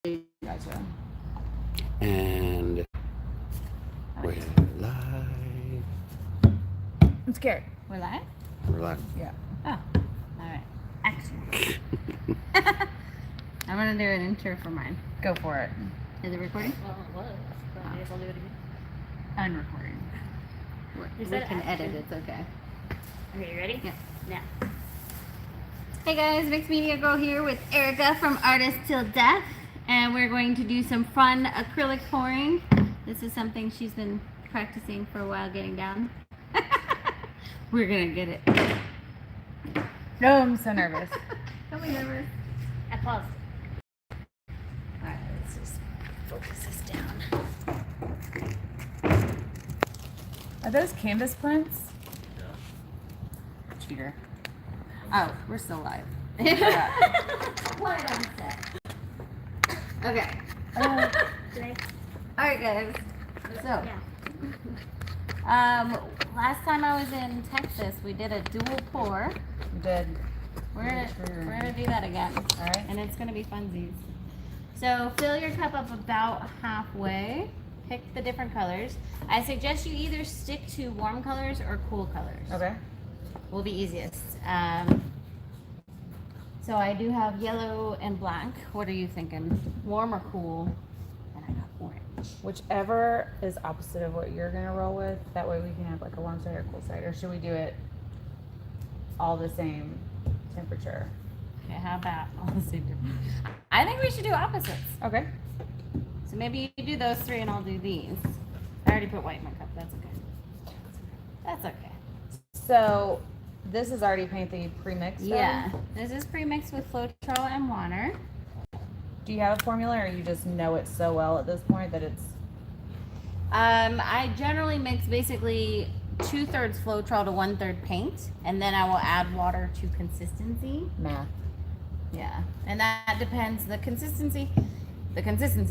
Gotcha. And we're live. I'm scared. We're live? We're live. Yeah. Oh, alright. Action. I'm gonna do an intro for mine. Go for it. Is it recording? Well, it was, but I guess I'll do it again. Unrecording. We said can action. edit, it's okay. Okay, you ready? Yeah. Now. Hey guys, Mixed Media Girl here with Erica from Artist Till Death. And we're going to do some fun acrylic pouring. This is something she's been practicing for a while getting down. We're gonna get it. No, I'm so nervous. Don't be nervous. I paused. Alright, let's just focus this down. Are those canvas prints? Cheater. Oh, we're still live. What on set? Okay. Today? Alright guys. So, Yeah. last time I was in Texas, we did a dual pour. You did. We're gonna do that again. Alright. And it's gonna be funsies. So fill your cup up about halfway. Pick the different colors. I suggest you either stick to warm colors or cool colors. Okay. Will be easiest. So I do have yellow and black. What are you thinking? Warm or cool? And I got orange. Whichever is opposite of what you're gonna roll with, that way we can have like a warm side or cool side. Or should we do it all the same temperature? Okay, how about I think we should do opposites. Okay. So maybe you do those three and I'll do these. I already put white in my cup. That's okay. That's okay. So this is already painted pre-mixed. Yeah. This is pre-mixed with Floetrol and water. Do you have a formula, or you just know it so well at this point that it's? I generally mix basically 2/3 Floetrol to 1/3 paint, and then I will add water to consistency. Math. Yeah, and that depends. The consistency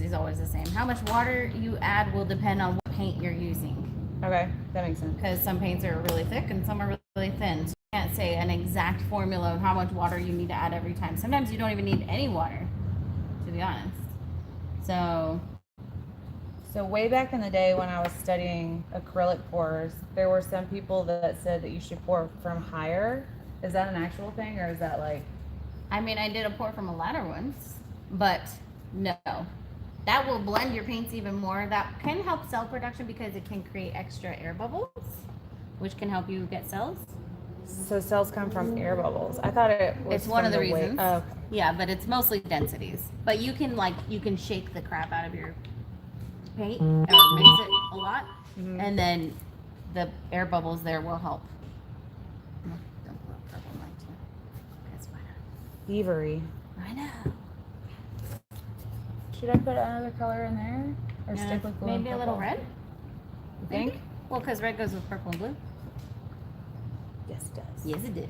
is always the same. How much water you add will depend on what paint you're using. Okay, that makes sense. Because some paints are really thick and some are really thin. So you can't say an exact formula of how much water you need to add every time. Sometimes you don't even need any water, to be honest. So way back in the day when I was studying acrylic pours, there were some people that said that you should pour from higher. Is that an actual thing, or is that like? I mean, I did a pour from a ladder once, but no. That will blend your paints even more. That can help cell production because it can create extra air bubbles, which can help you get cells. So cells come from air bubbles. I thought it was. It's one of the weight. reasons. Oh, okay. Yeah, but it's mostly densities. But you can shake the crap out of your paint or mix it a lot, and then the air bubbles there will help. No, don't blow up purple light too. That's fine. Thievery. I know. Should I put another color in there, or Yeah, stick with blue? maybe and a little purple? red. You think? Maybe? Well, because red goes with purple and blue. Yes, it does. Yes, it did.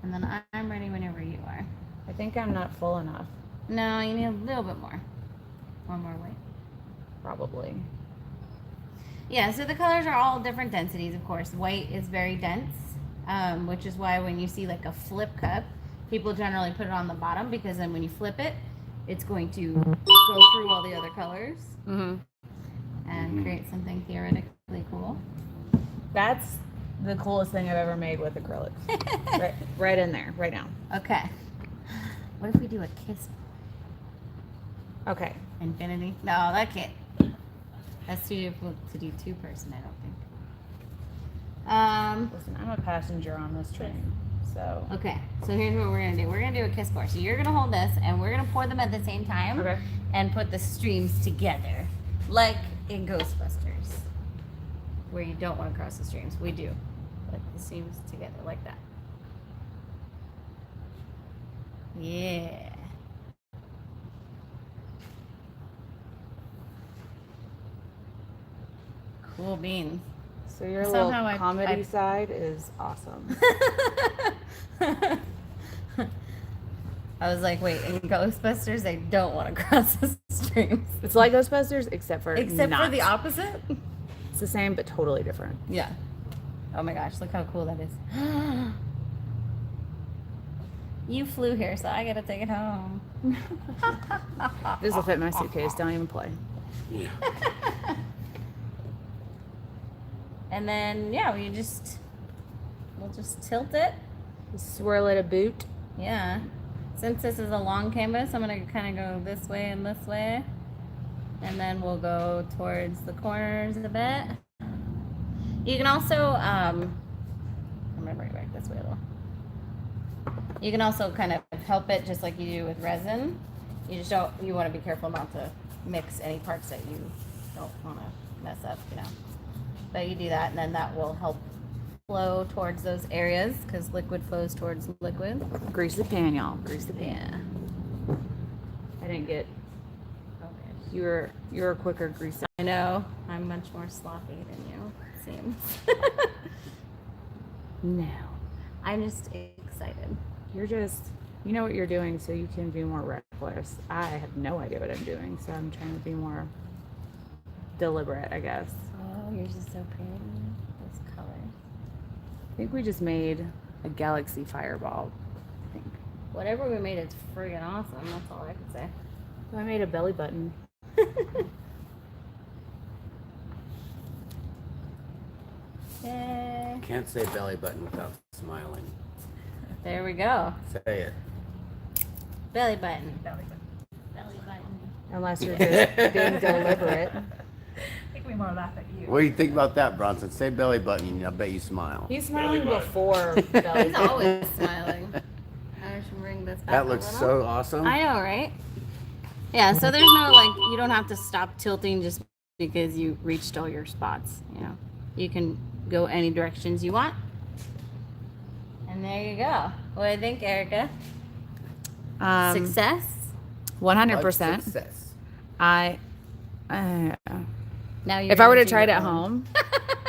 And then I'm ready whenever you are. I think I'm not full enough. No, you need a little bit more. One more white. Probably. Yeah, so the colors are all different densities, of course. White is very dense, which is why when you see like a flip cup, people generally put it on the bottom because then when you flip it, it's going to go through all the other colors and create something theoretically cool. That's the coolest thing I've ever made with acrylics. right in there, right now. Okay. What if we do a kiss? Okay. Infinity? No, that can't. That's too difficult to do two-person, I don't think. Listen, I'm a passenger on this train, so. Okay, so here's what we're gonna do. We're gonna do a kiss pour. So you're gonna hold this, and we're gonna pour them at the same time, Okay. and put the streams together, like in Ghostbusters, where you don't want to cross the streams. We do, put the streams together like that. Yeah. Cool beans. So your Somehow little I- comedy side is awesome. I was like, wait, in Ghostbusters, they don't want to cross the streams. It's like Ghostbusters, except for Except not. for the opposite? It's the same, but totally different. Yeah. Oh my gosh, look how cool that is. You flew here, so I gotta take it home. This will fit my suitcase. Don't even play. Yeah. And then yeah, we'll just tilt it. Swirl it a boot. Yeah. Since this is a long canvas, I'm gonna kind of go this way and this way. And then we'll go towards the corners a bit. You can also, I'm gonna bring it back this way a little. You can also kind of help it just like you do with resin. You just don't, you want to be careful not to mix any parts that you don't want to mess up, you know. But you do that, and then that will help flow towards those areas because liquid flows towards liquid. Grease the pan, y'all. Grease the pan. I didn't get. Okay. You're a quicker greaser. I know. I'm much more sloppy than you, it seems. No, I'm just excited. you're just. You know what you're doing, so you can be more reckless. I have no idea what I'm doing, so I'm trying to be more deliberate, I guess. Oh, yours is so pretty. Those colors. I think we just made a galaxy fireball. I think. Whatever we made, it's friggin' awesome. That's all I can say. I made a belly button. Yay. Can't say belly button without smiling. There we go. Say it. Belly button. Belly button. Belly button. Unless you're just being deliberate. I think we more laugh at you. What do you think about that, Bronson? Say belly button. I bet you smile. He's smiling before belly He's button. always smiling. I should bring this back That a looks little. so awesome. I know, right? Yeah, so there's no, like, you don't have to stop tilting just because you reached all your spots, you know. You can go any directions you want. And there you go. What do you think, Erica? Success? 100%. Success. Now Now if I would have tried at home,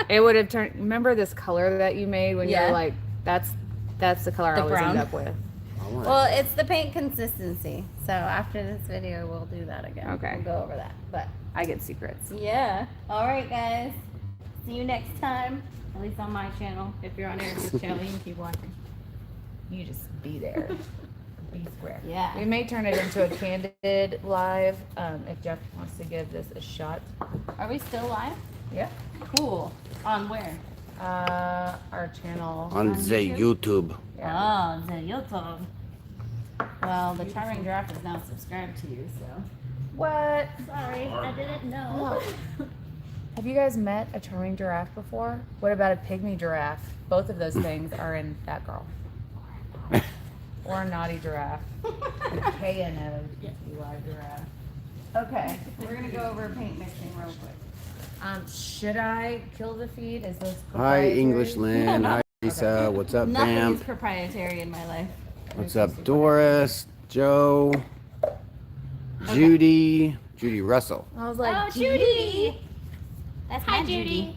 it would have turned. Remember this color that you made when Yeah. you're like, that's the color The I always brown? end up with. I want Well, it's the paint consistency. So after this video, we'll do that again. Okay. We'll go over that. But I get secrets. yeah. All right, guys. See you next time. At least on my channel. If you're on Erica's channel, you can keep watching. You just be there. Be square. Yeah. We may turn it into a candid live if Jeff wants to give this a shot. Are we still live? Yeah. Cool. On where? Our channel. on the YouTube. Oh, the YouTube. Well, the Charming Giraffe is now subscribed to you, so. What? Sorry, I didn't know. Have you guys met a charming giraffe before? What about a pygmy giraffe? Both of those things are in that girl. Or a naughty giraffe. A K-N-O. U-I giraffe. Okay, we're gonna go over paint mixing real quick. Should I kill the feed? Is this Hi, proprietary? Englishland. Hi, Lisa. What's up, Nothing is Vamp? proprietary in my life. What's up, Doris? Joe? Judy? Judy Russell. I was like, Oh, Judy! That's Hi, my Judy.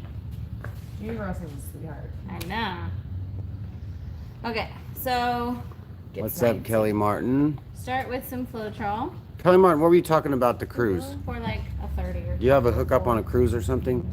Judy Russell's a sweetheart. I know. Okay, so Get What's sniped. up, Kelly Martin? start with some Floetrol Kelly Martin, what were you talking about the cruise? for like a 30 or Do you have a hookup on a cruise or something?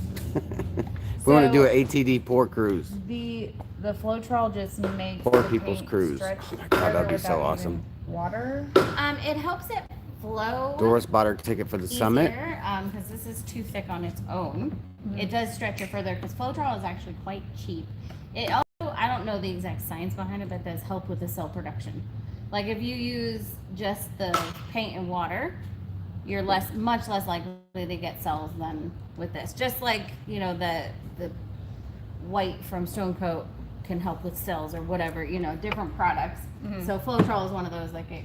We want to do So- an ATD pour cruise. The Floetrol just makes Poor the people's paint cruise. stretch Oh my God, that'd further be so without awesome. using Water. It helps it flow Doris bought her ticket for the summit. because this is too thick on its own. It does stretch it further because Floetrol is actually quite cheap. It also, I don't know the exact science behind it, but it does help with the cell production. Like if you use just the paint and water, you're much less likely to get cells than with this. Just like, you know, the white from Stone Coat can help with cells or whatever, you know, different products. So Floetrol is one of those, like it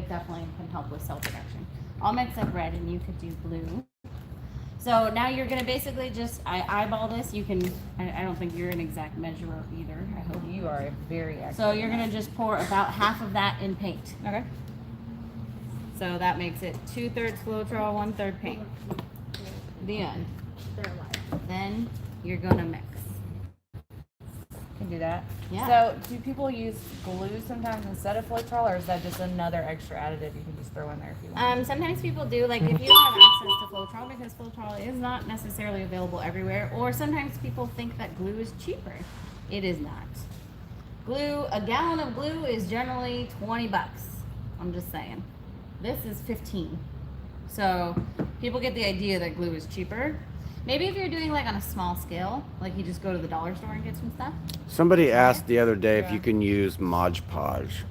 definitely can help with cell production. I'll mix up red and you could do blue. So now you're gonna basically just, I eyeball this. You can, I don't think you're an exact measurer either, I hope. You are a very expert. So you're gonna just pour about half of that in paint. Okay. So that makes it 2/3 Floetrol, 1/3 paint. The end. They're alive. Then you're gonna mix. Can do that. Yeah. So, do people use glue sometimes instead of Floetrol, or is that just another extra additive you can just throw in there if you want? Sometimes people do, like if you don't have access to Floetrol, because Floetrol is not necessarily available everywhere, or sometimes people think that glue is cheaper. It is not. Glue, a gallon of glue is generally $20. I'm just saying. This is 15. So people get the idea that glue is cheaper. Maybe if you're doing like on a small scale, like you just go to the dollar store and get some stuff. Somebody asked the other day if Yeah. you can use Mod Podge.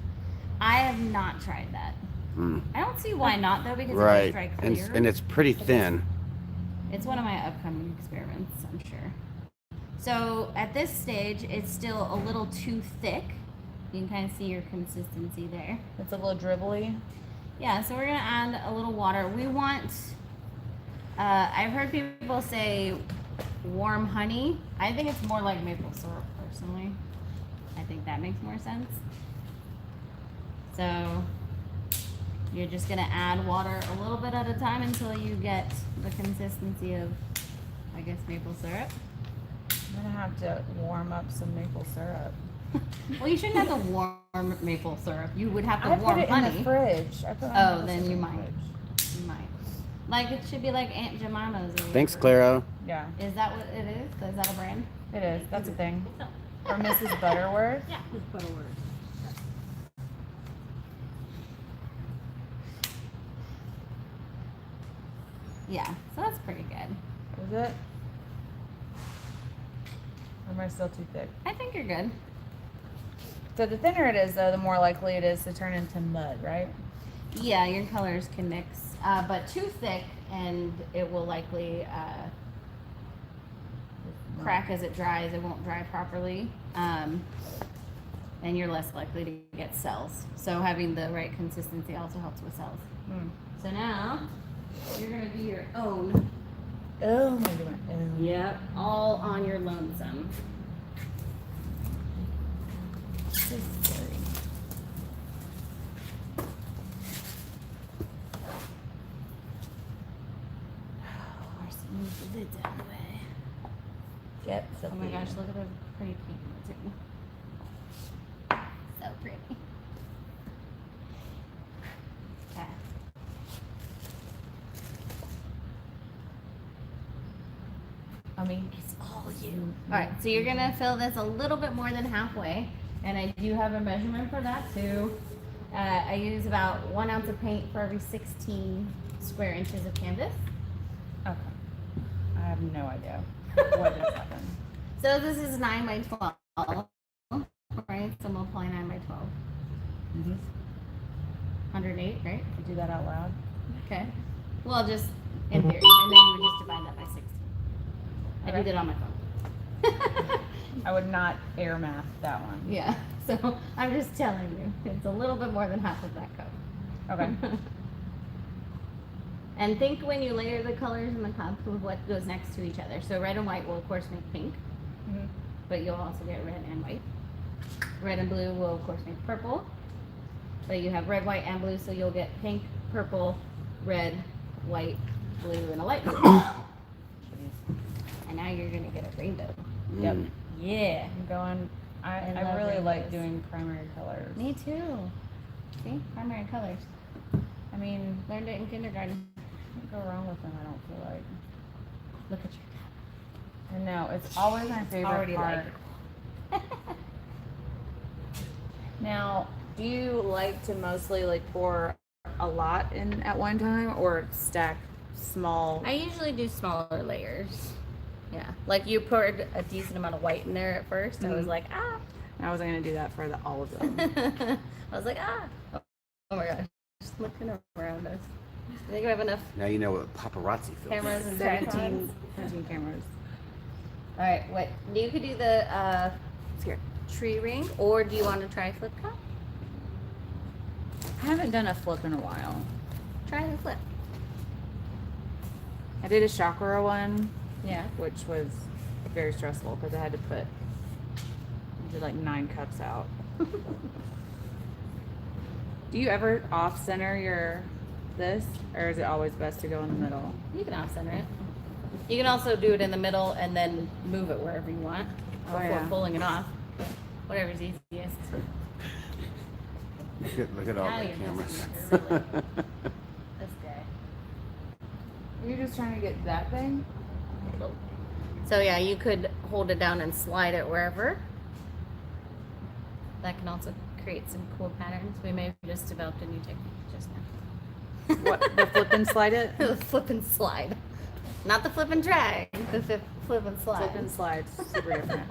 I have not tried that. I don't see why not though, because it Right. does dry And, clear. and it's pretty thin. It's one of my upcoming experiments, I'm sure. So at this stage, it's still a little too thick. You can kind of see your consistency there. It's a little dribbly. Yeah, so we're gonna add a little water. We want, I've heard people say warm honey. I think it's more like maple syrup personally. I think that makes more sense. So you're just gonna add water a little bit at a time until you get the consistency of, I guess, maple syrup. I'm gonna have to warm up some maple syrup. Well, you shouldn't have to warm maple syrup. You would have to I warm put it honey. in the fridge. I put Oh, maple then syrup you in the might. fridge. You might. Like it should be like Aunt Jemima's. Or Thanks, whatever. Claro. Yeah, Is that what it is? Is that a brand? it is. That's a thing. So, Or Mrs. Butterworth. yeah, just put a word. Yeah, so that's pretty good. Is it? Or am I still too thick? I think you're good. So the thinner it is, though, the more likely it is to turn into mud, right? Yeah, your colors can mix, but too thick and it will likely crack as it dries. It won't dry properly, and you're less likely to get cells. So having the right consistency also helps with cells. Mm. So now you're gonna do your own. Oh, my God. Yep, all on your lonesome. This is scary. Of course, move the lid out of the way. Yep. Oh my gosh, look at the pretty pink too. So pretty. Okay. I mean, It's all you. All right, so you're gonna fill this a little bit more than halfway, and I do have a measurement for that too. I use about 1 ounce of paint for every 16 square inches of canvas. okay. I have no idea what just happened. So this is 9 by 12, right? So multiply 9 by 12. Mm-hmm. 108, right? Do that out loud. Okay. Well, just in theory, and then you would just divide that by 16. I Okay. did it on my phone. I would not air math that one. Yeah. So I'm just telling you, it's a little bit more than half of that cup. Okay. And think when you layer the colors in the cup of what goes next to each other. So red and white will of course make pink, Mm-hmm. but you'll also get red and white. Red and blue will of course make purple, but you have red, white, and blue, so you'll get pink, purple, red, white, blue, and a light blue. And now you're gonna get a rainbow. Yep. Yeah. I'm going. I I love really like rainbows. doing primary colors. Me too. See, primary colors. I mean, Learned it in kindergarten. can't go wrong with them. I don't feel like. Look at your I know it's always my favorite already part. like Now, do you like to mostly like pour a lot in at one time, or stack small? I usually do smaller layers. Yeah, like you poured a decent amount of white in there at first. I was Mhm. like, ah. I wasn't gonna do that for all of them. I was like, ah. Oh my gosh, just looking around us. I think we have enough Now you know what paparazzi feels. cameras and 17, tripods. 17 cameras. All right, what? You could do the here, tree ring, or do you want to try flip cup? I haven't done a flip in a while. Try the flip. I did a chakra one, Yeah. which was very stressful because I had to put, I did like 9 cups out. Do you ever off center your this, or is it always best to go in the middle? You can off center it. You can also do it in the middle and then move it wherever you want Oh, before yeah. pulling it off. Whatever's easiest. Look at all Now the you're cameras. messing with it, This guy. Are you just trying to get that thing? So yeah, you could hold it down and slide it wherever. That can also create some cool patterns. We may have just developed a new technique just now. What, the flip and slide it? The flip and slide. Not the flip and drag. The flip and slide. Flip and slide, super different.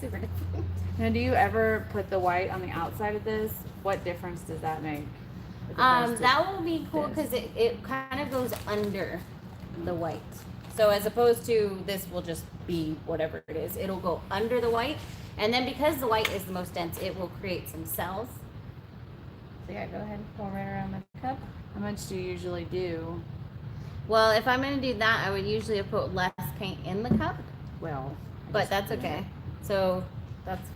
Super different. Now, do you ever put the white on the outside of this? What difference does that make? As opposed to That will be cool this? because it kind of goes under the white. So as opposed to this will just be whatever it is. It'll go under the white. And then because the white is the most dense, it will create some cells. So yeah, go ahead and pour right around the cup. How much do you usually do? Well, if I'm going to do that, I would usually put less paint in the cup. Well, But that's okay. So that's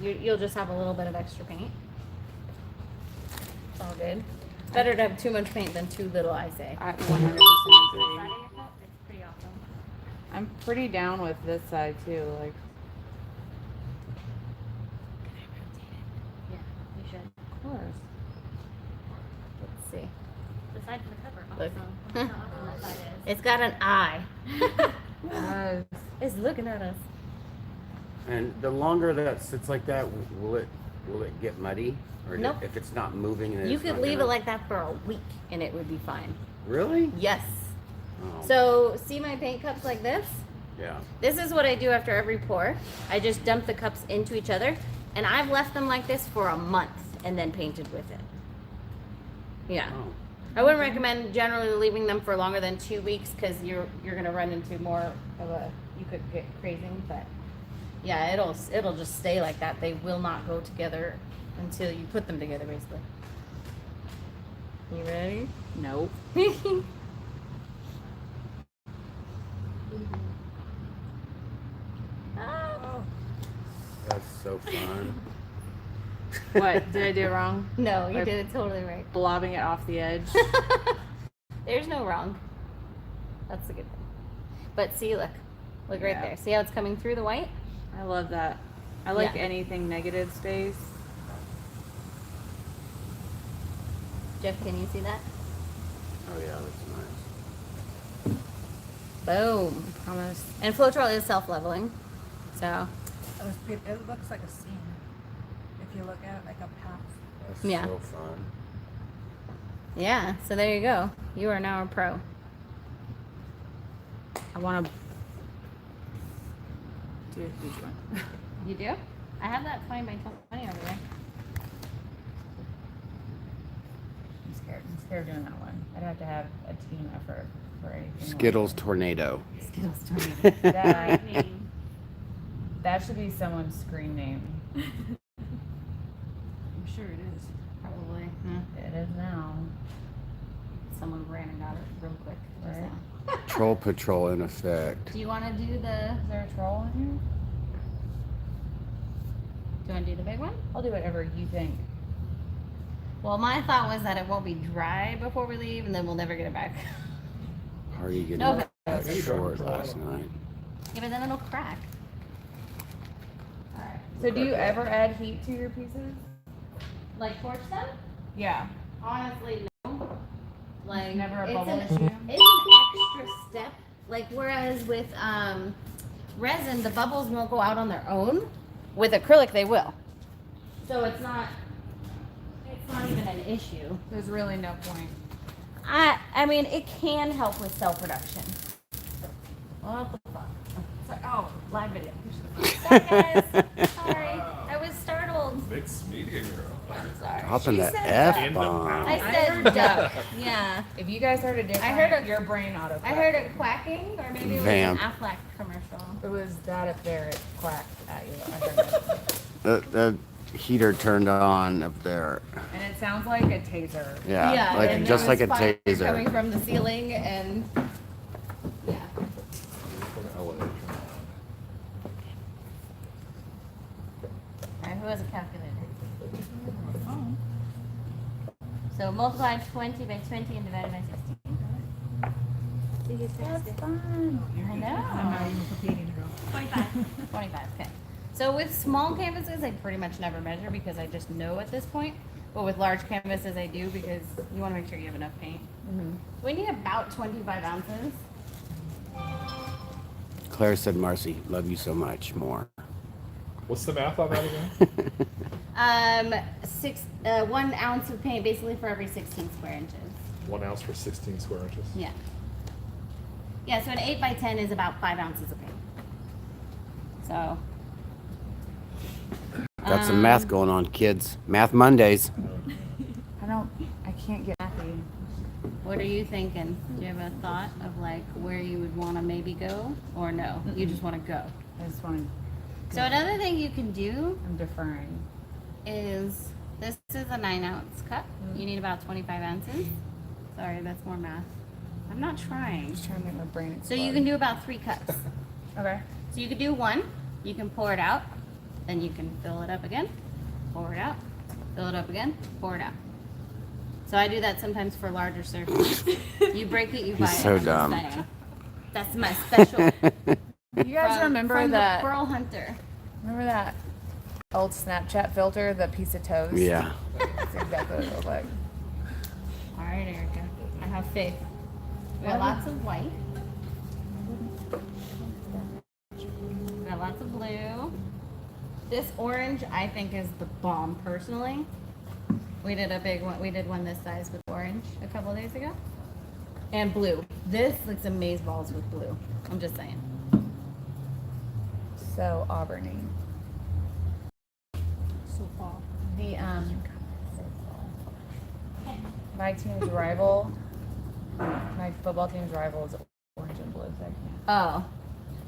you'll just have a little bit of extra paint. It's all good. Better to have too much paint than too little, I say. I 100% agree. It's pretty awesome. I'm pretty down with this side too. Like, Yeah, you should. of course. Let's see. The side of the cover. Look. Also. I don't know how often that side is. It's got an eye. Yes. It's looking at us. And the longer that sits like that, will it get muddy? Or Nope. if it's not moving, and You it's could not leave gonna- it like that for a week and it would be fine. Really? Yes. Oh, So see my paint cups like this? yeah. This is what I do after every pour. I just dump the cups into each other, and I've left them like this for a month and then painted with it. Yeah. Oh. I wouldn't recommend generally leaving them for longer than 2 weeks because you're gonna run into more of a you could get crazing, but yeah, it'll just stay like that. They will not go together until you put them together, basically. You ready? Nope. Ah. That's so fun. What? Did I do it wrong? No, you Or did it totally right. blobbing it off the edge. There's no wrong. That's a good thing. But see, look right Yeah. there. See how it's coming through the white? I love that. I like Yeah. anything negative space. Jeff, can you see that? Oh yeah, that's nice. Boom. I promise. And Floetrol is self-leveling. So, It looks like a seam. If you look at it like a path. That's Yeah. so fun. yeah. So there you go. You are now a pro. I want to do a huge one. You do? I have that 20 by 20 over there. I'm scared. I'm scared doing that one. I'd have to have a team effort for anything. like Skittles tornado. Skittles tornado. that. Great name. That should be someone's screen name. I'm sure it is. Probably. It is now. Someone ran and got it real quick. just Right. now. Troll patrol in effect. Do you want to do the? Is there a troll in here? Do you want to do the big one? I'll do whatever you think. Well, my thought was that it won't be dry before we leave, and then we'll never get it back. Party getting No, out short last night. Yeah, but then it'll crack. All right. So do you ever add heat to your pieces? Like torch them? Yeah. Honestly, no. Like Never a it's bubble an, issue? It's an extra step. Like whereas with resin, the bubbles won't go out on their own. With acrylic, they will. So it's not even an issue. There's really no point. I mean, it can help with cell production. What the fuck? Sorry. Oh, live video. Sorry, guys. Sorry. I was startled. Mixed media girl. Sorry. Dropping She that said F duck. bomb. I said duck. Yeah. If you guys heard a different, I heard a- your brain auto. I heard it quacking, or maybe it was Vamp. an Aflac commercial. It was that up there. It quacked at you. I heard it. The heater turned on up there. And it sounds like a taser. Yeah, like and just there like a was fire taser. coming from the ceiling, and yeah. And who has a calculator? So multiply 20 by 20 and divide by 16. That's fun. I know. I'm not even competing, girl. 25. 25, okay. So with small canvases, I pretty much never measure because I just know at this point. But with large canvases, I do because you want to make sure you have enough paint. So we need about 25 ounces. Claire said, Marcy, love you so much. More. What's the math on that again? 1 ounce of paint basically for every 16 square inches. 1 ounce for 16 square inches. Yeah. Yeah, so an 8 by 10 is about 5 ounces of paint. So. Got some math going on, kids. Math Mondays. I can't get happy. What are you thinking? Do you have a thought of like where you would want to maybe go, or no? You just want to go. I just want to. So another thing you can do I'm deferring. is this is a 9-ounce cup. You need about 25 ounces. Sorry, that's more math. I'm not trying. Just trying to make my brain So explode. you can do about 3 cups. Okay. So you could do 1. You can pour it out. Then you can fill it up again. Pour it out. Fill it up again. Pour it out. So I do that sometimes for larger surfaces. You break it, you buy it. so I'm just dumb. saying. That's my special. You guys remember from that? the Pearl Hunter. Remember that old Snapchat filter, the piece of toast? Yeah. That's exactly what it looked like. All right, Erica. I have faith. We got lots of white. We got lots of blue. This orange, I think, is the bomb. Personally, we did a big one. We did one this size with orange a couple days ago, and blue. This looks amazeballs with blue. I'm just saying. So Auburny. So fall. The my team's rival, my football team's rival is orange and blue. So I can't. Oh,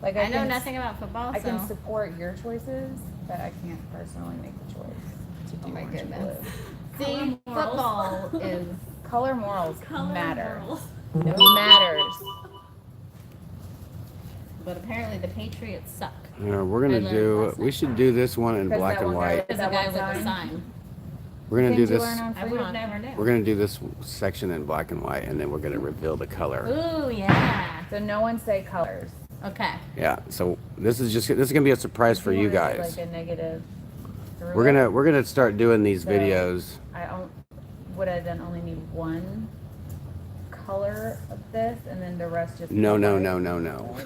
Like I know can nothing about football, I so can support your choices, but I can't personally make the choice to do Oh my orange and goodness. blue. see, football is Color morals Color matter. morals. It matters. but apparently the Patriots suck. We're I gonna learned do. last We night. should do this one in Because black that and one guy- white. There's a that guy one with a sign? sign. We're gonna do Things you this. learn on I would have Fremont. never knew. We're gonna do this section in black and white, and then we're gonna reveal the color. Ooh, yeah. So no one say colors. Okay. Yeah. So this is gonna be a surprise for you want it guys. Like a negative. through We're it, gonna start doing these So- videos. would I then only need one color of this, and then the rest just. No, be no, white? no, no, no.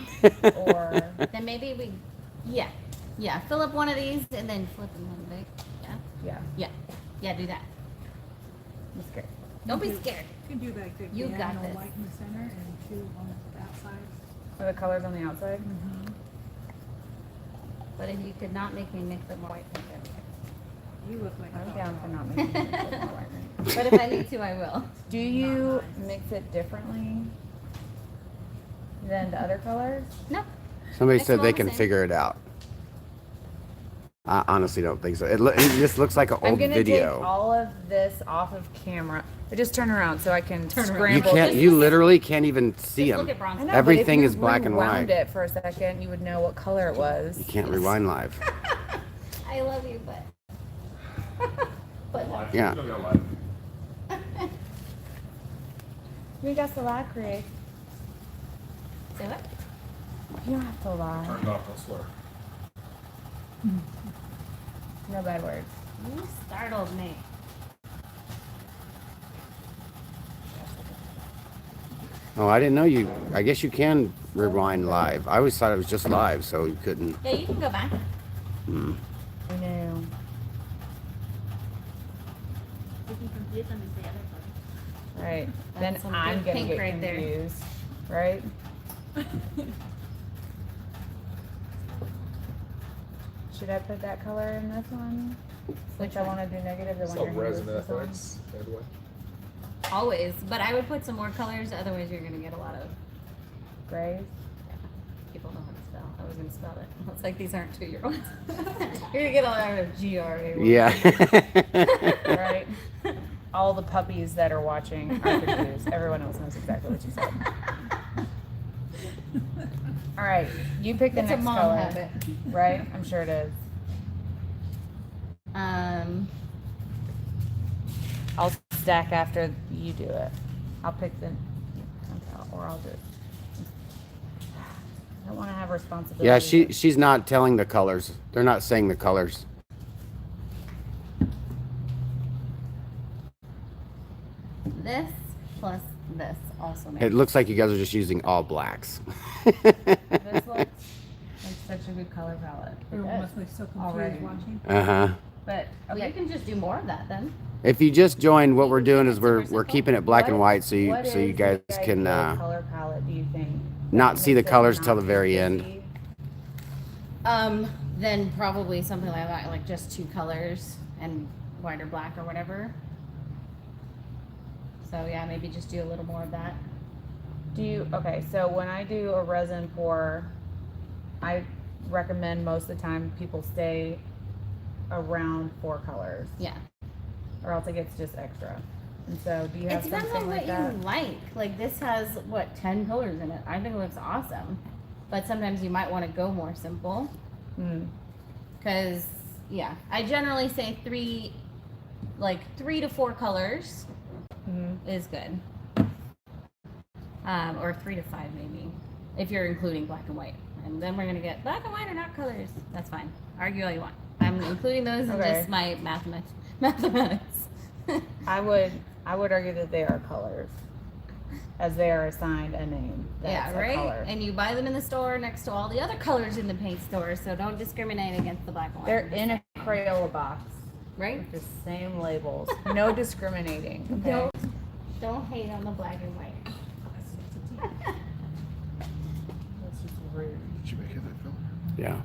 Or Then maybe we, yeah. Fill up one of these and then flip them a little bit. yeah, Yeah, do that. I'm scared. Don't be scared. You can do like the You got piano this. white in the center and 2 on that side. Are the colors on the outside? But if you could not make me mix up my white paint, that'd be You look like I'm a down for not making it look more white. good. But if I need to, I will. Do you mix it differently than the other colors? No. Somebody It's said all they the can same. figure it out. I honestly don't think so. It just looks like an I'm old gonna video. take all of this off of camera. Just turn around so I can Turn around. You scramble. can't. this. You literally can't even see Just look them. at bronze. I know, Everything but if is you black and rewound white. it for a second, you would know what color it was. You can't rewind live. I love you, but. but no. Yeah. It's gonna be on live. You got to lie, Craig. Say what? You don't have to lie. Turn it off, I swear. No bad words. You startled me. Oh, I didn't know you. I guess you can rewind live. I always thought it was just live, so you couldn't. Yeah, you can go back. Hmm. I know. You can confuse them and say other colors. Right. That's Then some I'm good gonna pink get right there. confused. Right? Should I put that color in this one? Which I want to do negative, the one Some you're gonna resin use this one? FX, anyway. Always. But I would put some more colors, otherwise, you're going to get a lot of. Grays? People know how to spell. I was going to spell it. It's like these aren't 2-year-olds. You're going to get a lot of GRA. Yeah. Right? All the puppies that are watching are confused. Everyone else knows exactly what you said. All right, you pick the It's a next mom color, habit. right? I'm sure it is. I'll stack after you do it. I'll pick the, or I'll do it. I don't want to have responsibility. Yeah, she's not telling the colors. They're not saying the colors. This plus this also makes It looks like you guys are just using all blacks. This looks like such a good color palette. Everyone must be so confused Already. watching. Uh-huh. But Well, okay. you can just do more of that then. If you just joined, what we're doing is Super we're simple. keeping it black and white, so you What is guys the can ideal color palette, do you think? not That see the makes it colors not till the too very end. busy? Then probably something like that, like just 2 colors and white or black or whatever. So yeah, maybe just do a little more of that. Okay, so when I do a resin pour, I recommend most of the time people stay around 4 colors, Yeah. or else it gets just extra. And so, do you It have depends something on what like that? you like. Like this has what 10 colors in it. I think it looks awesome. But sometimes you might want to go more simple. Mm. Cause yeah, I generally say 3 to 4 colors Mm-hmm. is good. Or 3 to 5 maybe, if you're including black and white. And then we're gonna get black and white are not colors. That's fine. Argue all you want. I'm including those in Okay. just my mathematics. I would argue that they are colors, as they are assigned a name. That's Yeah, a right. color. And you buy them in the store next to all the other colors in the paint store, so don't discriminate against the black and white. They're in a Crayola box right. with the same labels. No discriminating. Okay? Don't hate on the black and white. That's just rude. Did you make it that color? Yeah.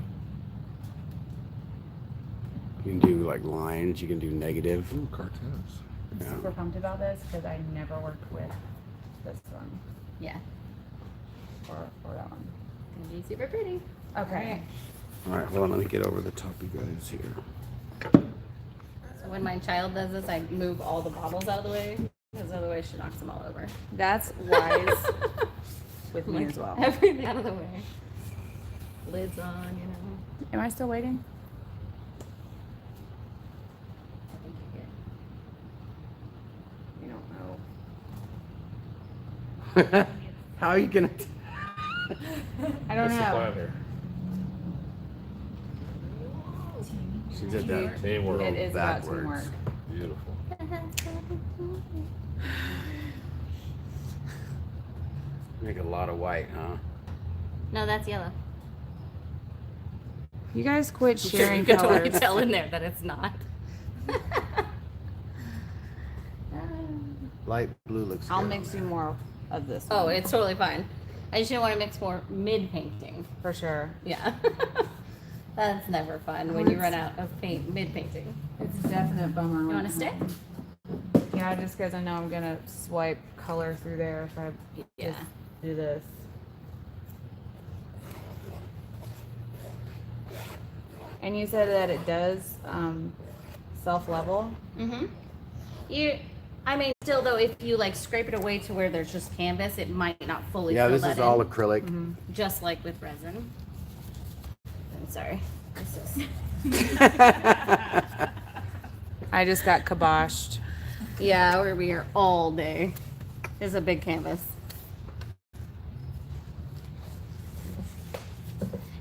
You can do like lines. You can do negative. Ooh, cartoons. I'm Yeah. super pumped about this because I never worked with this one Yeah, or that one. gonna be super pretty. Okay. All right, hold on. Let me get over the top, you guys here. So when my child does this, I move all the bottles out of the way because otherwise she knocks them all over. That's wise with me as well. Everything out of the way. Lids on, you know. Am I still waiting? I think you're good. You don't know. How are you gonna? I don't What's the know. plan here? She did that. Teamwork. It is about Backwards. teamwork. Beautiful. Make a lot of white, huh? No, that's yellow. You guys quit sharing you can totally colors. tell in there that it's not. Light blue looks I'll good. mix you more of this Oh, one. it's totally fine. I just didn't want to mix more mid painting. For sure. Yeah. That's never fun when you run out of paint mid painting. It's a definite bummer. You when want to stick? Yeah, just because I know I'm going to swipe color through there if I Yeah. just do this. And you said that it does self-level? Mm-hmm. I mean, still though, if you like scrape it away to where there's just canvas, it might not fully Yeah, fill this that is all in, acrylic. just like with resin. I'm sorry. This is I just got kiboshed. yeah, we're here all day. It's a big canvas.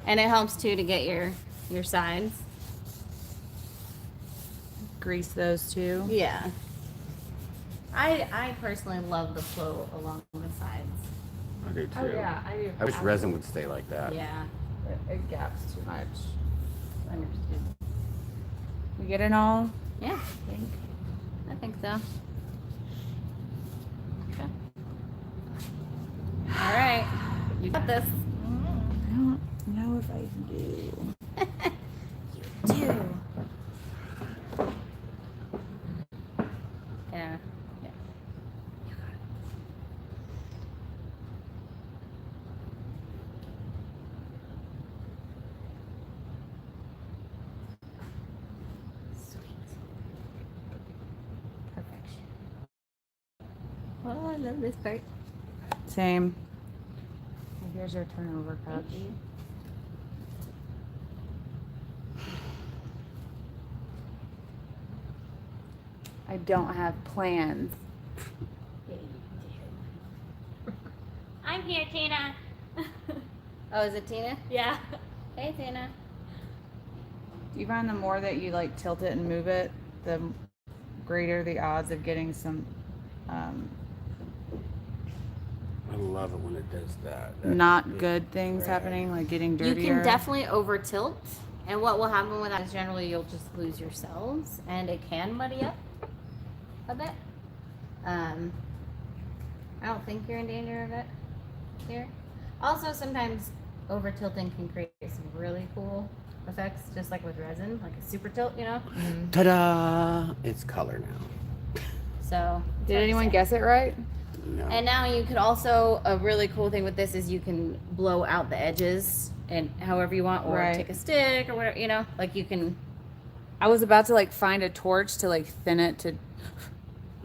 And it helps too to get your sides. Grease those two. Yeah. I personally love the flow along the sides. I do too. Oh yeah, I do. I wish resin would stay like that. Yeah. It gaps too much. Understood. We get it all? Yeah. I think so. Okay. All right. You got this. I don't know if I do. Do. Yeah. Yeah. Perfect. Oh, I love this part. Same. Here's your turnover cup. Thank you. I don't have plans. I'm here, Tina. Oh, is it Tina? Yeah. Hey, Tina. Do you find the more that you like tilt it and move it, the greater the odds of getting some I love it when it does that. not good things happening, like getting dirtier? You can definitely over tilt And what will happen with that is generally you'll just lose your cells, and it can muddy up a bit. I don't think you're in danger of it here. Also, sometimes over tilting can create some really cool effects, just like with resin, like a super tilt, you know? Ta-da! It's color now. So, Did anyone guess it right? No. and now you could also, a really cool thing with this is you can blow out the edges and however you want, or Right. take a stick or whatever, you know, like you can. I was about to like find a torch to like thin it to,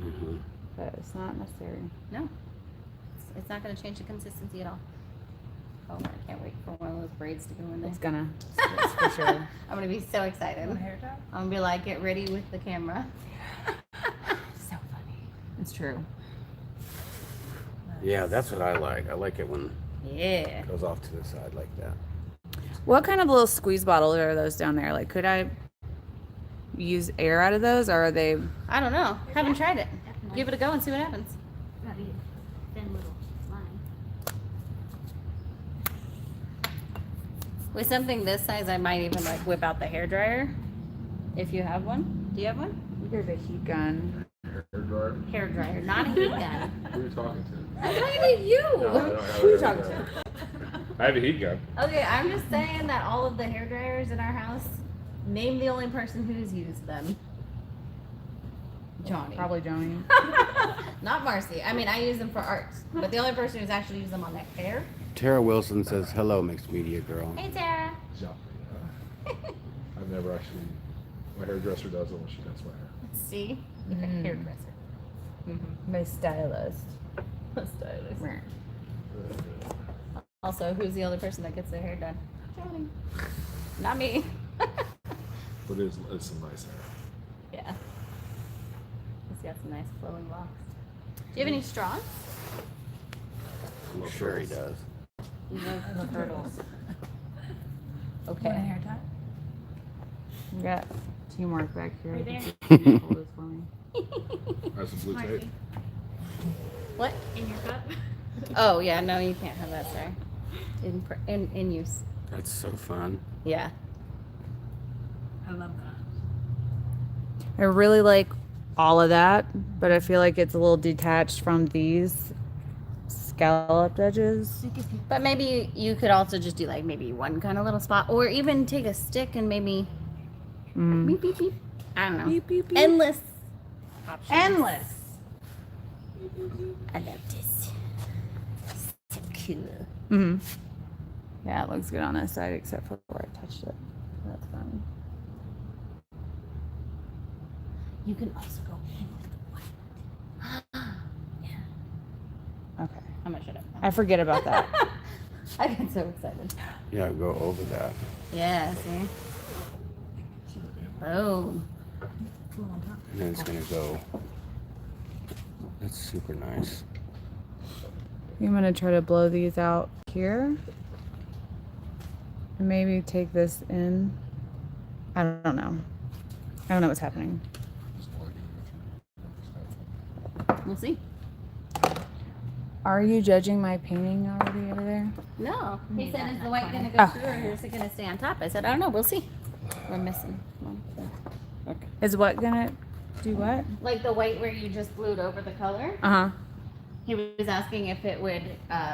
Mhm. but it's not necessary. No, it's not going to change the consistency at all. Oh, I can't wait for one of those braids to go in there. It's gonna, it's for sure. I'm going to be so excited. Want a hair tie? I'm going to be like, get ready with the camera. So funny. It's true. Yeah, that's what I like. I like it when Yeah. it goes off to the side like that. What kind of little squeeze bottles are those down there? Like, could I use air out of those, or are they? I don't know. Haven't tried it. Give it a go and see what happens. Gotta be a thin little line. With something this size, I might even like whip out the hairdryer. If you have one. Do you have one? There's a heat gun. Hair dryer. Hair dryer, not a heat gun. Who are you talking to? I'm talking to you. No, I don't have Who a you hair talking dryer. I have a heat gun. Okay, I'm just saying that all of the hair dryers in our house, name the only person who's used them. Johnny. Probably Johnny. Not Marcy. I mean, I use them for art, but the only person who's actually used them on their hair. Tara Wilson says, hello, mixed media girl. Hey, Tara. Yeah. I've never actually. My hairdresser does it when she cuts my hair. Let's see. You're a hairdresser. My stylist. Stylist. Also, who's the only person that gets their hair done? Johnny. Not me. But it's some nice hair. Yeah. He's got some nice flowing locks. Do you have any straws? I'm sure he does. You love turtles. Want a Okay. hair tie? We got teamwork back here. Right there. Hold this for me. I have some blue tape. Marcy, What? in your cup. Oh yeah, no, you can't have that. Sorry. In use. That's so fun. Yeah. I love that. I really like all of that, but I feel like it's a little detached from these scalloped edges. But maybe you could also just do like maybe one kind of little spot, or even take a stick and maybe beep beep beep. I don't know. Beep, beep, beep. Endless. Options. Endless. I love this. So cool. Mm-hmm. Yeah, it looks good on this side except for where I touched it. That's fine. You can also go in with the white. Yeah. Okay. I'm gonna shut up. I forget about that. I get so excited. Yeah, go over that. Yeah. See. Boom. And then it's going to go. That's super nice. I'm gonna try to blow these out here. And maybe take this in. I don't know. I don't know what's happening. Just want to get it through. We'll see. Are you judging my painting already over there? No. He Need said, that is in the that white corner. gonna go Oh. through, or is it gonna stay on top? I said, I don't know. We'll see. We're missing one. Okay. Is what gonna do what? Like the white where you just glued over the color. Uh-huh. He was asking if it would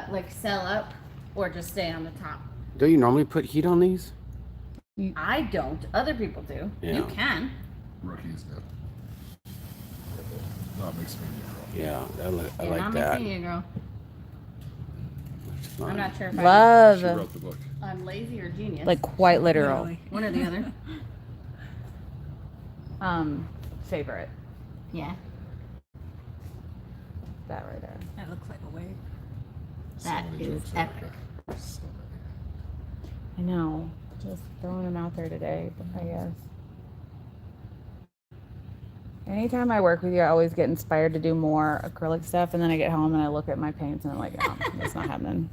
like sell up or just stay on the top. Don't you normally put heat on these? I don't. Other people do. Yeah. You can. Rookies do. Not mixed media girl. Yeah, I You're like not that. mixing it, girl. It's fun. I'm not sure if She Love. wrote the book. I'm lazy or genius. Like quite literal. Literally. one or the other. Favorite. Yeah. That right there. That looks like a wig. That So many is jokes epic. there. So many. I know. Just throwing them out there today, I guess. Anytime I work with you, I always get inspired to do more acrylic stuff, and then I get home and I look at my paints and I'm like, oh, that's not happening.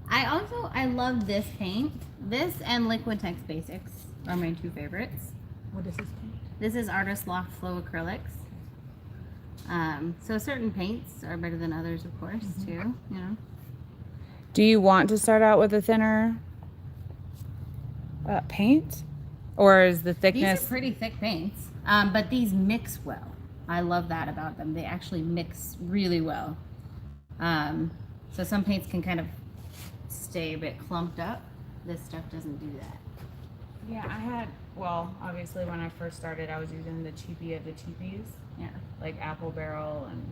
I love this paint. This and Liquitex Basics are my two favorites. What is this paint? This is Artist Loft Flow Acrylics. So certain paints are better than others, of course, too. You know. Do you want to start out with a thinner paint, or is the These thickness? are pretty thick paints, but these mix well. I love that about them. They actually mix really well. So some paints can kind of stay a bit clumped up. This stuff doesn't do that. Yeah, I had. Well, obviously, when I first started, I was using the cheapie of the cheapies, Yeah. like Apple Barrel and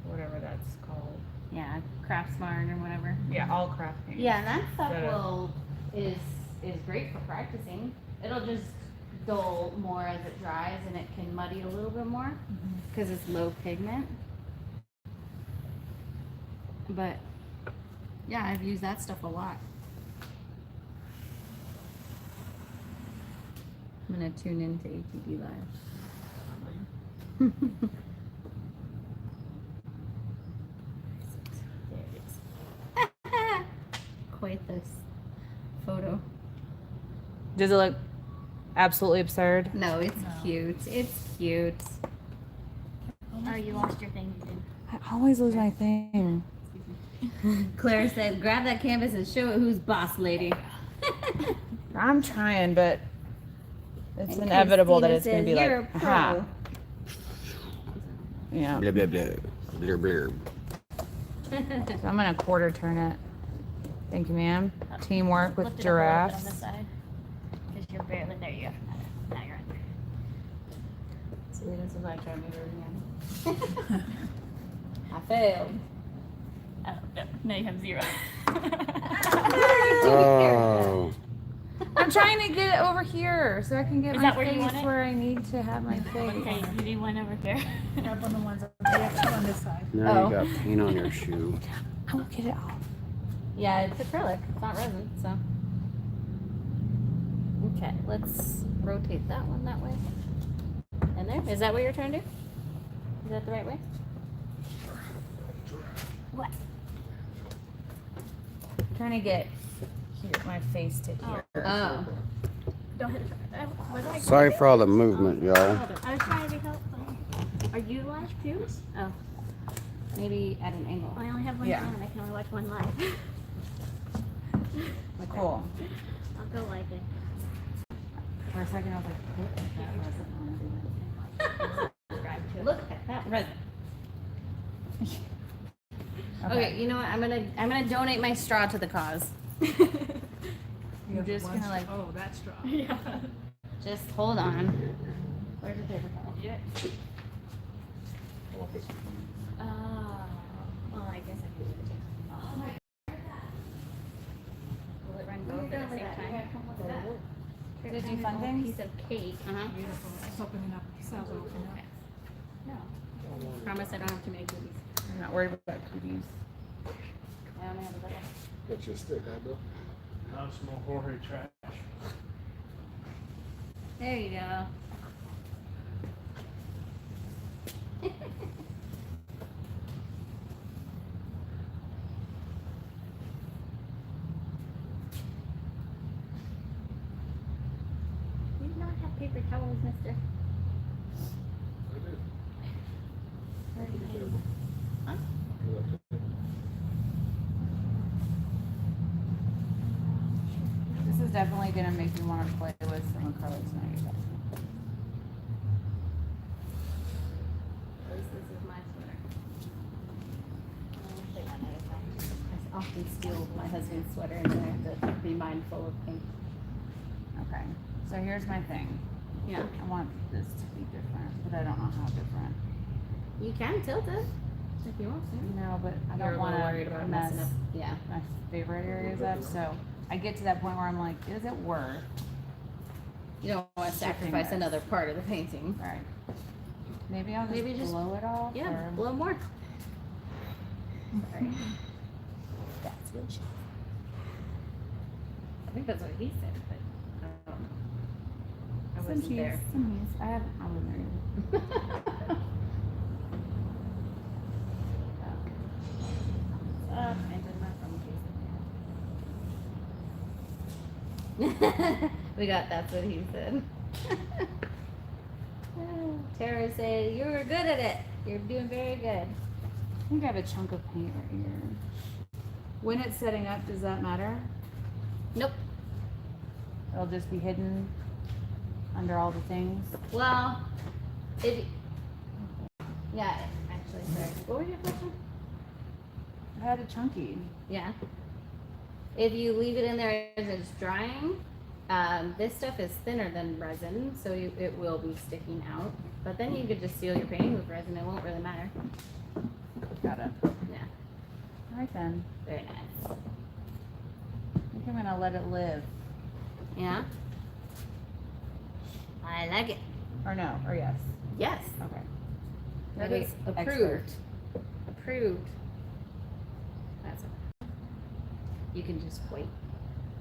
whatever that's called. Yeah, Craft Smart or whatever. Yeah, all craft paint. Yeah, and that stuff The- is great for practicing. It'll just dull more as it dries, and it can muddy a little bit more because it's low pigment. But yeah, I've used that stuff a lot. I'm gonna tune into ATD Live. There it is. Quite this photo. Does it look absolutely absurd? No, it's cute. It's cute. Oh, you lost your thing. You did. I always lose my thing. Claire said, grab that canvas and show it who's boss lady. I'm trying, but it's And inevitable that Christina it's going to be says, "You're like, a pro." aha. Yeah. Blah blah blah. Blah blah. So I'm going to quarter turn it. Thank you, ma'am. Teamwork with Lift it up a little bit on giraffes. this side. Because you're barely there. You go. Now you're under. See, this is my try me again. I failed. Oh, no. Now you have 0. Oh. I'm trying to get it over here so I can get Is my that where you face want it? where I need to have my face. Okay, you need one over here. Grab one of the ones over there. You have 2 on this side. Now Oh. you got paint on your shoe. I will get it off. Yeah, it's acrylic. It's not resin, so. Okay, let's rotate that one that way. And there. Is that what you're trying to do? Is that the right way? What? I'm trying to get here, my face to here. Oh. Don't hit it. What did I Sorry for all the movement, y'all. I was trying to be helpful. Are you live too? Oh. Maybe at an angle. I only have one Yeah. phone. I can only watch one live. Cool. I'll go like it. For a second, I was like, look at that resin. Subscribe to it. Look at that resin. Okay. Okay, you know what? I'm gonna donate my straw to the cause. You I'm have just one gonna like Oh, that's straw. Yeah. just hold on. Where's the paper towel? Well, I guess I can do it too. Will it run both at the same time? Did you fun things? Piece of cake. Uh-huh. Beautiful. It's opening up. Sounds opening up. No. Promise I don't have too many cookies. I'm not worried about cooties. I only have a little. Got you a stick, huh, Bill? Now some more Jorge trash. There you go. You do not have paper towels, mister. I did. Huh? This is definitely gonna make me want to play with some acrylics now. At least this is my sweater. I often steal my husband's sweater and then I have to be mindful of pink. Okay. So here's my thing. Yeah. I want this to be different, but I don't know how different. You can tilt it if you want to. No, but I You're a don't little want worried to about mess messing up. Yeah. my favorite areas up. So I get to that point where I'm like, is it worth? You don't want to Shifting sacrifice this. another part of the painting. Right. Maybe I'll just, Maybe just- blow it off. Yeah, Or... blow more. Sorry. That's what she. I think that's what he said, but I don't know. I Some wasn't cheese. there. Some cheese. I wasn't there either. I did my phone case. We got that's what he said. Tara said, you were good at it. You're doing very good. I think I have a chunk of paint right here. When it's setting up, does that matter? Nope. It'll just be hidden under all the things. Well, if yeah, actually, sorry. What was your question? I had a chunky. Yeah. If you leave it in there as it's drying, this stuff is thinner than resin, so it will be sticking out. But then you could just seal your painting with resin. It won't really matter. Got it. Yeah. All right then. Very nice. I think I'm gonna let it live. Yeah. I like it. Or no, or yes. Yes. Okay. That Maybe is approved. expert. Approved. That's okay. You can just wait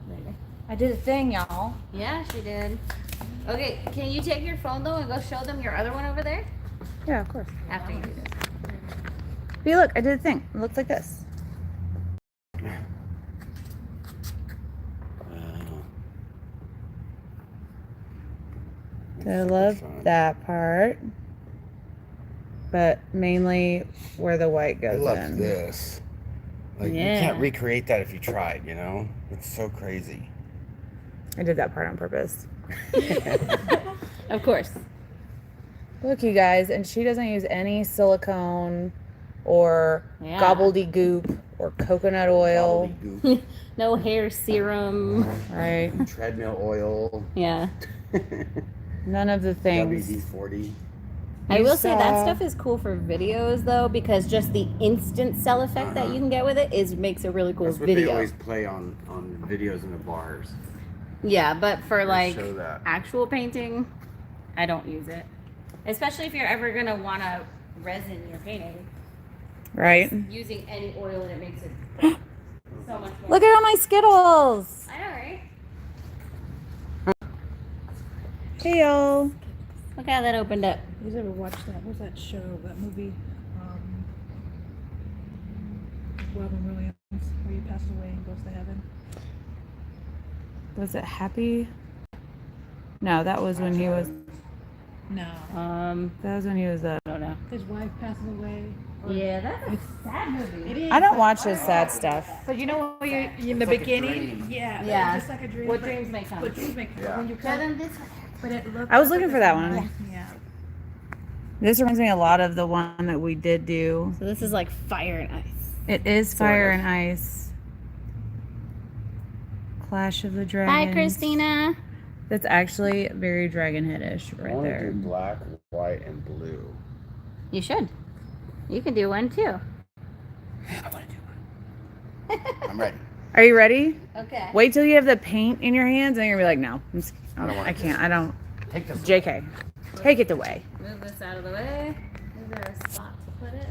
later. I did a thing, y'all. Yeah, she did. Okay, can you take your phone though and go show them your other one over there? Yeah, of course. After you do this. See, look, I did a thing. It looks like this. I love that part, but mainly where the white I goes love in. this. Like Yeah. you can't recreate that if you tried, you know? It's so crazy. I did that part on purpose. Of course. Look, you guys, and she doesn't use any silicone or Yeah. gobbledygook or coconut oil. Gobbledygook, No hair serum. Right? treadmill oil. Yeah. None of the things. WD-40. I You will say that saw- stuff is cool for videos though, because just the instant cell effect that you can get with it makes a really cool That's what video. they always play on videos in the bars. Yeah, but for They like show that. actual painting, I don't use it. Especially if you're ever gonna wanna resin your painting. Right? Using any oil, it makes it so much more. Look at all my Skittles. I know, right? Hey, y'all. Look how that opened up. You guys ever watched that? What's that show? That movie? Robin Williams, where he passed away and goes to heaven. Was it Happy? No, that was when he was. No. That was when he was. I don't know. His wife passes away. Yeah, that's a sad movie. It is. I don't watch his sad stuff. But you know when you in the It's like a beginning, dream. yeah, Yeah. just like a dream. What but- dreams may come. But dreams may come. Yeah. When you Show come, them this one. but it looked. I was like looking a for that small- one. Yeah. This reminds me a lot of the one that we did do. So this is like fire and ice. It is Sort Fire of. and Ice. Clash of the Dragons. Hi, Christina. That's actually very Dragon Head-ish I right want to there. do black, white, and blue. You should. You can do one too. I want to do one. I'm ready. Are you ready? Okay. Wait till you have the paint in your hands, and you're gonna be like, no, I don't want I to. can't. I don't. Take this. JK, take it away, Move this out of the way. Is there a spot to put it?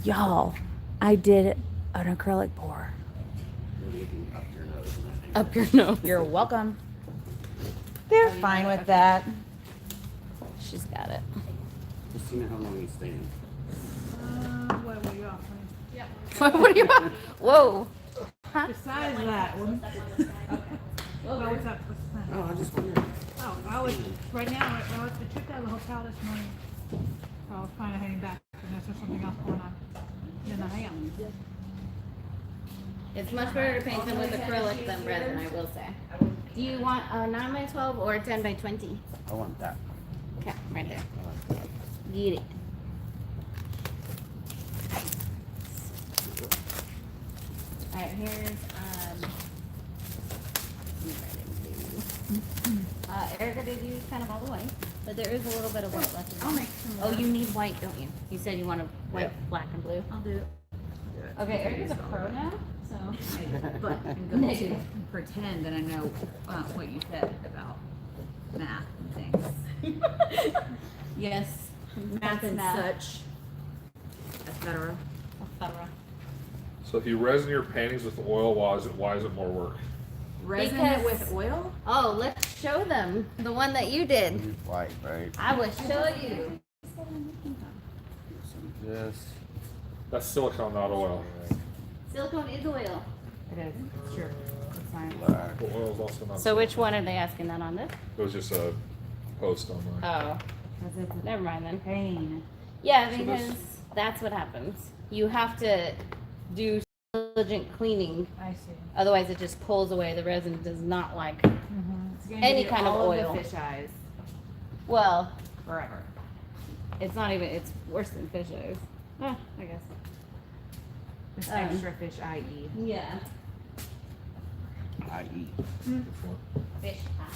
y'all. I did an acrylic pour. You're looking up your nose. Up your nose. You're welcome. They're fine with that. She's got it. Just see how long you stay. What were you offering? What are you? Whoa. Besides that, what was that? Oh, I just wondered. Oh, I was right now. I was checked out of the hotel this morning. So I was kind of heading back, and there's something else going on. Then I am. It's much better to paint them with acrylic than resin, I will say. Do you want a 9 by 12 or a 10 by 20? I want that. Okay, right there. I want that. Get it. Alright, here's Erica did use kind of all the white, but there is a little bit of white left. I'll make some. Oh, you need white, don't you? You said you want a white, Yeah. black, and blue. I'll do it. Okay, Erica's a pro now, so. But I'm going to pretend that I know what you said about math and things. Yes. Math and math. such, etc. Thorough. So if you resin your paintings with oil, why is it more work? Resin Because- with oil? Oh, let's show them the one that you did. Use white, right? I will show you. Some this. That's silicone, not oil. Silicone is oil. It is. It's true. It's fine. Black. But oil is also not. So which one are they asking that on this? It was just a post on mine. Oh, Because it's a never mind then. pain. Yeah, So because this- that's what happens. You have to do diligent cleaning. I see. Otherwise, it just pulls away. The resin does not like. It's gonna Any give you kind of all oil. the fish eyes Well, forever. it's not even. It's worse than fish eyes. I guess. This Um, extra fish eye. Yeah. I eat. Good fun. Fish eye.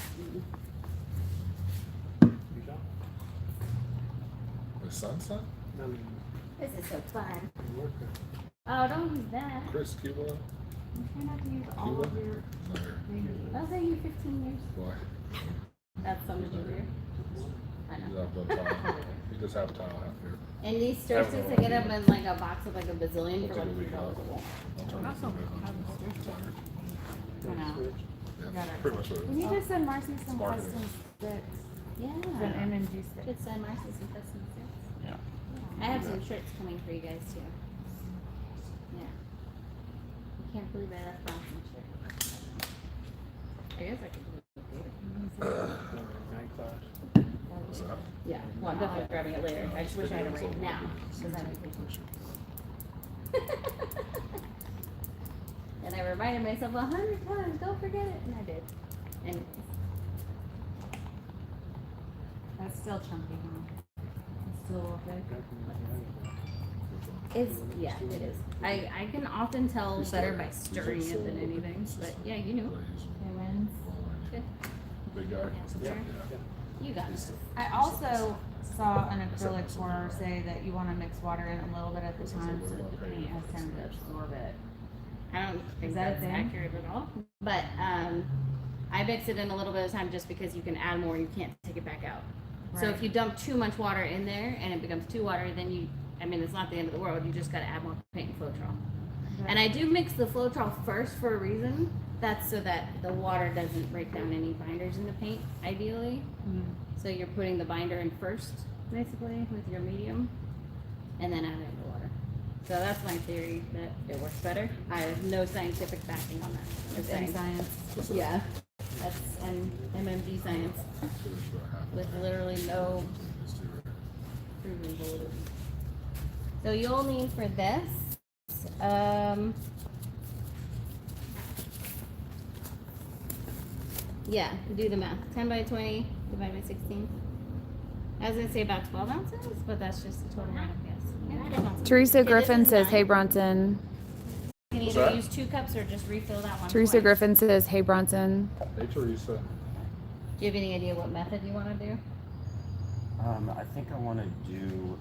My son? This is so fun. Oh, don't use that. Chris Cuba? Try not to use all Cuba? of your. Not here. I'll say you 15 years. Why? That's so much easier. I He's know. out the tile. He just have a tile out here. And these Stix, I get them in like a box with like a bazillion I'll for take like a week $2 off. a wall. I'll turn Also, this into having Stix on. I know. Yeah, pretty much what it We is. need to send Marcy some Marketing. custom sticks. Yeah. Some M&G sticks. Could send Marcy some custom Stix. Yeah. I have some shirts coming for you guys too. Yeah. I can't believe I left Bronson shirt. I guess I could do it. Night class. What's that? Yeah, well, I'm definitely grabbing it later. I just wish I had it right now, because I'm And I reminded myself 100 times, don't forget it, and I did. And That's still chunky, huh? It's still a little thick. yeah, it is. I can often tell better by stirring it than anything, but yeah, you knew. Okay, wins. Good. Big guy? Yeah. You got it. I also saw an acrylic pourer say that you want to mix water in a little bit at the time so that the paint has time to absorb it. I don't think Is that a that's thing? accurate at all. But I mix it in a little bit of time just because you can add more, you can't take it back out. So Right. if you dump too much water in there and it becomes too watery, then it's not the end of the world. You just got to add more paint and Floetrol. And I do mix the Floetrol first for a reason. That's so that the water doesn't break down any binders in the paint, ideally. So you're putting the binder in first, basically, with your medium, and then adding the water. So that's my theory, that it works better. I have no scientific backing on that. It's Just in saying. science. Yeah, that's MMD science with literally no proven validity. So you'll need for this, yeah, do the math. 10 by 20 divided by 16. I was gonna say about 12 ounces, but that's just a total random guess. Yeah, 12 ounces. Teresa Okay, this Griffin is says, nine. "Hey Bronson." You can What's either that? use 2 cups or just refill that one. Teresa twice. Griffin says, "Hey Bronson." Hey, Teresa. Do you have any idea what method you want to do? I think I want to do.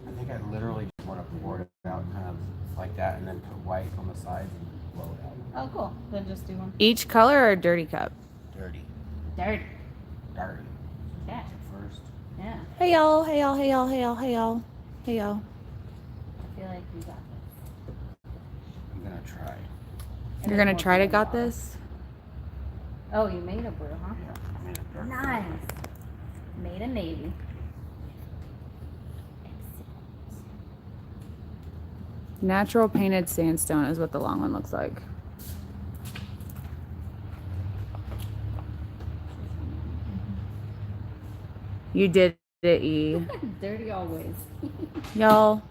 I think I literally just want to pour it out kind of like that, and then put white on the sides and blow it out. Oh, cool. Then just do one. Each color or a dirty cup? Dirty, Dirty. dirty. Yeah. First. Yeah. Hey y'all, hey y'all, hey y'all, hey y'all, hey y'all, hey y'all. I feel like you got this. I'm gonna try. You're gonna try to got this? Oh, you made a brew, huh? Yeah, I made it dark. Nice. Made a navy. Natural painted sandstone is what the long one looks like. You did it, E. Dirty always. Y'all,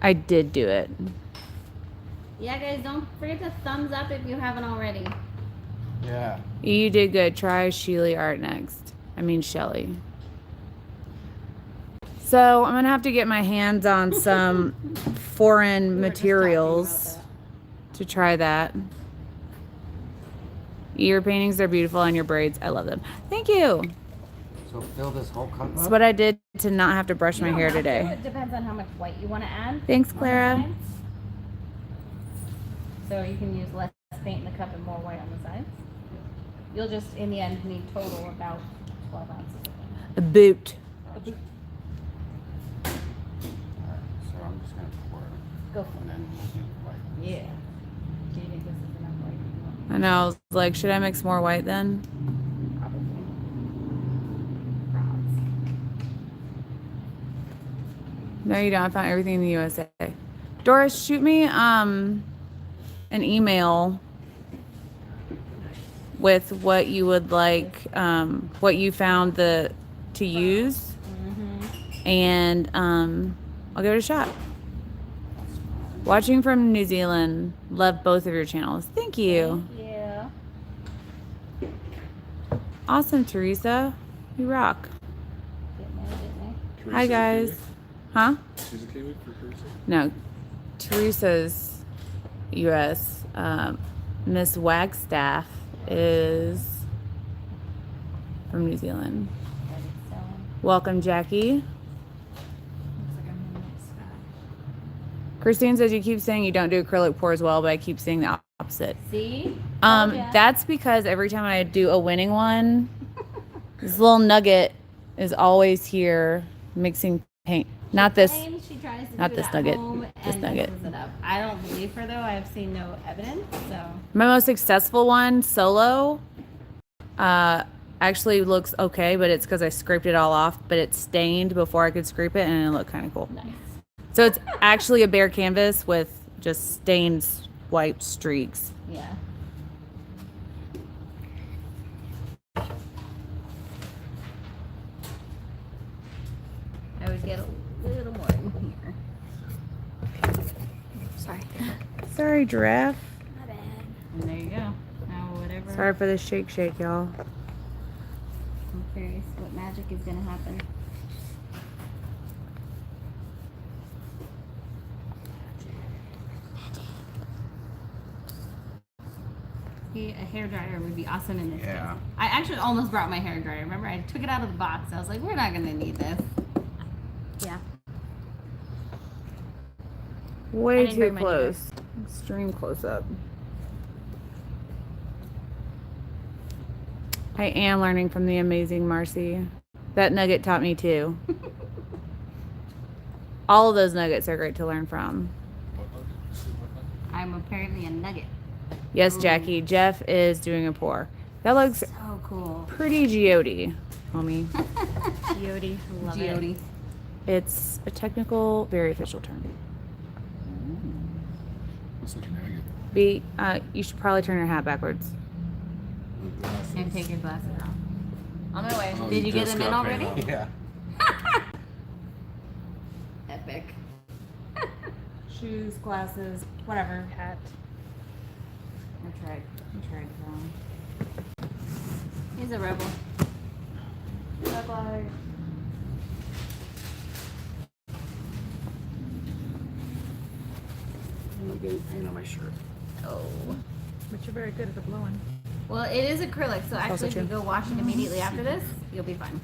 I did do it. Yeah, guys, don't forget to thumbs up if you haven't already. Yeah. You did good. Try Sheely art next. I mean Shelly. So I'm gonna have to get my hands on some foreign We were just talking materials about to try that. Your paintings are beautiful and your braids, I love them. Thank you. So fill this whole cup That's up. what I did to not have to brush that. my You hair don't have to. today. It depends on how much white you want to add. Thanks, on the Clara. sides. So you can use less paint in the cup and more white on the sides. You'll just, in the end, need total about 12 ounces. A boot. Alright, so I'm just gonna pour it, Go for and then we'll do white. it. Yeah. Do you think this is enough white? I know. I was like, should I mix more white then? Probably. No, you don't. I found everything in the USA. Doris, shoot me an email with what you would like, what you found to use. Mm-hmm. and I'll give it a shot. Watching from New Zealand. Love both of your channels. Thank you. Yeah. Awesome, Teresa. You rock. Teresa Hi, a guys. Kiwi? Huh? She's a Kiwi for Teresa? No, Teresa's U.S. Miss Wagstaff is from New Zealand. Welcome, Jackie. Christine says you keep saying you don't do acrylic pours well, but I keep saying the opposite. See? Told ya. That's because every time I do a winning one, this little nugget is always here mixing paint. Not this. She tries to not do this it at nugget. home This and nugget. messes it up. I don't believe her though. I've seen no evidence. So My most successful one, solo, actually looks okay, but it's because I scraped it all off, but it's stained before I could scrape it, and it looked kind of cool. nice. So it's actually a bare canvas with just stained white streaks. Yeah. I would get a little more in here. Sorry. Sorry, giraffe. My bad. And there you go. Now whatever. Sorry for the shake, y'all. I'm curious what magic is gonna happen. See, a hairdryer would be awesome in this Yeah. case. I actually almost brought my hairdryer. Remember, I took it out of the box. I was like, we're not gonna need this. Yeah. I Way didn't too bring mine either. close. Extreme close up. I am learning from the amazing Marcy. That nugget taught me too. All of those nuggets are great to learn from. I'm apparently a nugget. Yes, Jackie. Jeff is doing a pour. That looks So cool. pretty geody, homie. Geody. Love Geody. it. It's a technical, very official term. Looks like a nugget. B, you should probably turn your hat backwards. And take your glasses off. On my way. Oh, Did you get just them in got paid already? off. Yeah. Epic. Shoes, glasses, whatever. Hat. I tried wrong. He's a rebel. Bye-bye. I'm getting paint on my shirt. Oh. But you're very good at the blowing. Well, it is acrylic, so actually if you true. go wash it immediately after this, you'll be fine.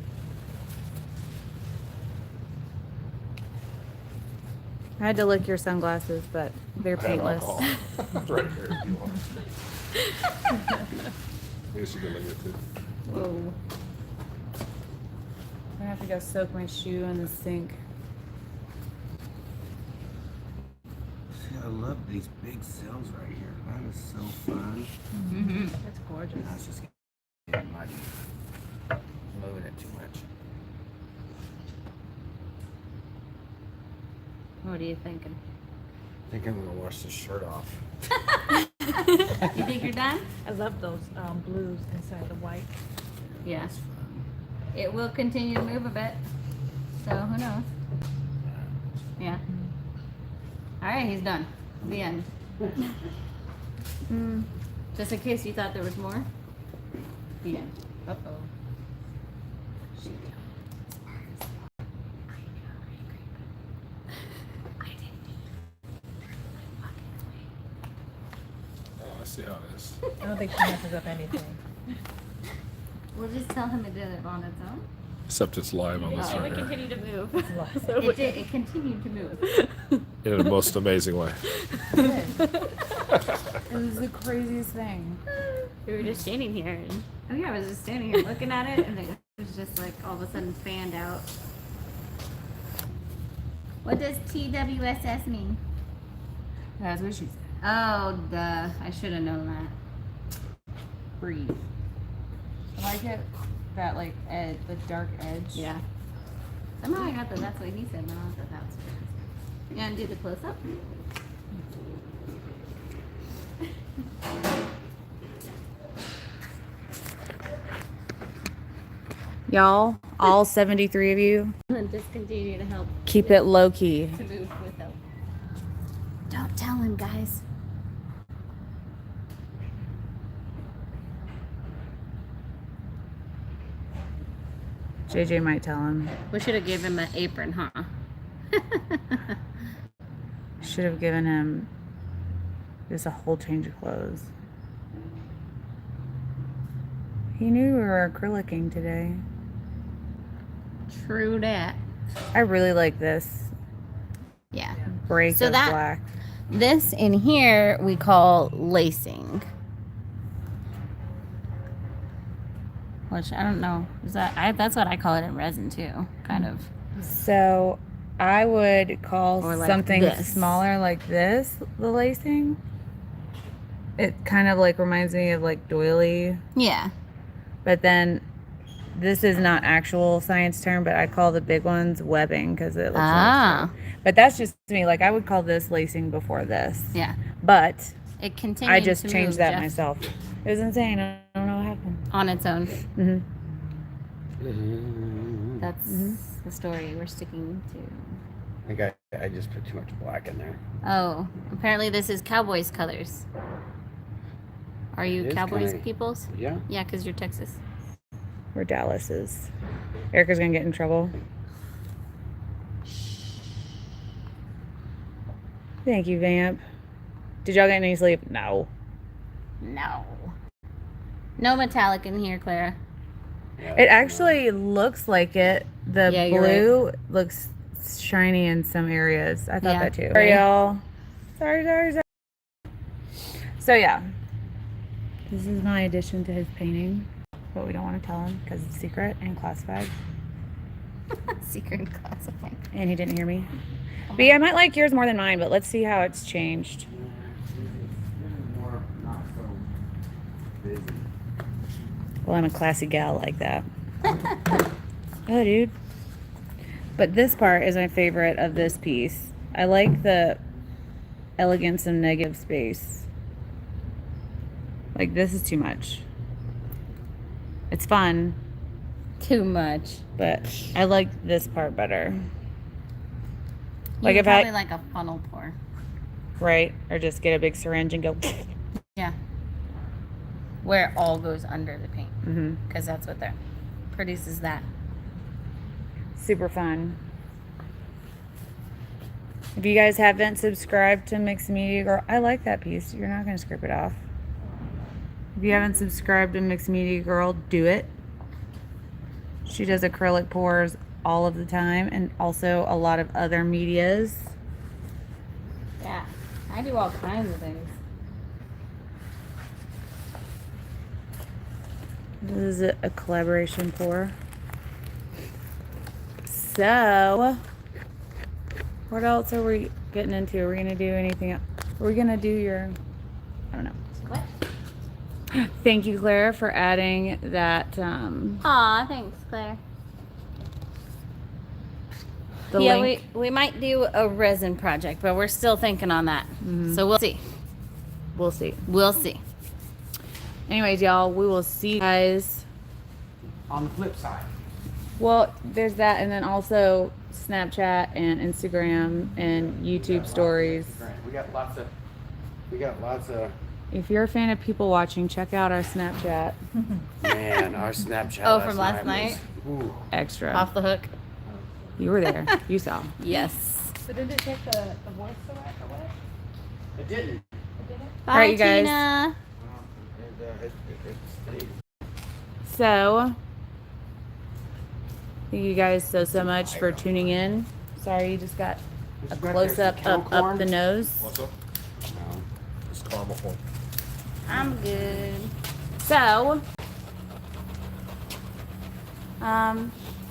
I had to lick your sunglasses, but they're I have paintless. alcohol. Right here if you want. I guess you can look at it too. Whoa. I'm gonna have to go soak my shoe in the sink. See, I love these big cells right here. That is so fun. Mm-hmm. That's gorgeous. Now it's just getting muddy. Moving it too much. What are you thinking? I think I'm gonna wash this shirt off. You think you're done? I love those blues inside the white. Yeah. It will continue to move a bit. So who knows? Yeah. Alright, he's done. The end. Just in case you thought there was more. The end. Uh-oh. Oh, I see how it is. I don't think she messes up anything. We'll just tell him it did it on its own. Except it's live on this Oh, right here. continue to move. So It continued to move. In a most amazing way. It was the craziest thing. We were just standing here and Oh yeah, I was just standing here looking at it and it was just like all of a sudden fanned out. What does TWSS mean? That's what she said. Oh, duh. I should have known that. Breathe. I like it. That like edge, the dark edge. Yeah. Somehow I got that that's what he said, but I don't know if that's what it is. You want to do the close up? Y'all, All 73 of you. Just continue to help. Keep it low key. To move with help. Don't tell him, guys. JJ might tell him. We should have given him an apron, huh? Should have given him just a whole change of clothes. He knew we were acrylicing today. True that. I really like this Yeah. break So of that- black. This in here we call lacing. Which I don't know. Is that that's what I call it in resin too, kind of. So I would call Or like something this. smaller like this, the lacing. It kind of like reminds me of like doily, Yeah. but then this is not actual science term, but I call the big ones webbing because it looks Ah. like. But that's just me. Like I would call this lacing before this. Yeah. But It continues. I just to changed move, that Jeff, myself. It was insane. I don't know what happened. on its own. That's Mm-hmm. the story we're sticking to. I think I just put too much black in there. Oh, apparently this is Cowboys colors. Are you It is Cowboys kinda- peoples? Yeah. Yeah, because you're Texas. We're Dallas's. Erica's gonna get in trouble. Thank you, Vamp. Did y'all get any sleep? No. No. No metallic in here, Clara. Yeah, It actually looks like it. The Yeah, you're blue looks shiny in some areas. I thought Yeah. that too. Sorry, y'all. Sorry. So yeah, this is my addition to his painting, but we don't want to tell him because it's secret and classified. Secret classified. And he didn't hear me. But yeah, I might like yours more than mine, but let's see how it's changed. More not so busy. Well, I'm a classy gal like that. Oh, dude. But this part is my favorite of this piece. I like the elegance and negative space. Like, this is too much. It's fun, Too much. but I like this part better. Like You if probably I, like a funnel pour. right? Or just get a big syringe and go. Yeah. Where it all goes under the paint. Hmm. Because that's what that produces that. Super fun. If you guys haven't subscribed to Mixed Media Girl, I like that piece. You're not going to scrape it off. If you haven't subscribed to Mixed Media Girl, do it. She does acrylic pours all of the time and also a lot of other medias. Yeah. I do all kinds of things. This is a collaboration pour. So, what else are we getting into? Are we going to do anything else? Are we going to do your, I don't know. What? Thank you, Clara, for adding that, Aw, thanks, Claire. the yeah, link. we might do a resin project, but we're still thinking on that. So we'll see. We'll see. We'll see. Anyways, y'all, we will see you guys. On the flip side. Well, there's that, and then also Snapchat and Instagram and YouTube stories. We got lots of If you're a fan of people watching, check out our Snapchat. man, our Snapchat. Oh, from last night? Was, ooh. Extra. Off the hook. You were there. You saw. Yes. So did it take the voice away or what? It didn't. Bye, All right, you guys. Tina. It stayed. So, thank you guys so much for tuning in. Sorry, you just got a close up up the nose. What's up? No. It's caramel corn. I'm good.